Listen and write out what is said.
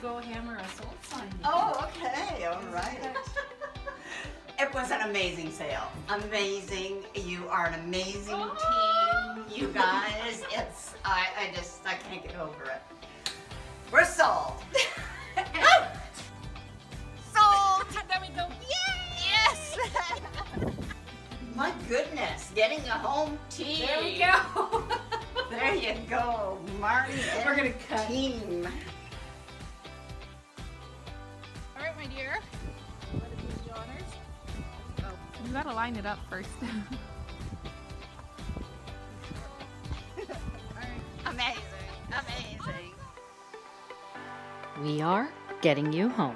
go hammer a sold sign. Oh, okay, all right. It was an amazing sale. Amazing. You are an amazing team, you guys. I can't get over it. We're sold. Sold. There we go. Yay! Yes. My goodness, getting a home team. There we go. There you go, Marnie. We're gonna cut. Team. All right, my dear. Let it do the honors. Oh, You gotta line it up first. Amazing, amazing. We are getting you home.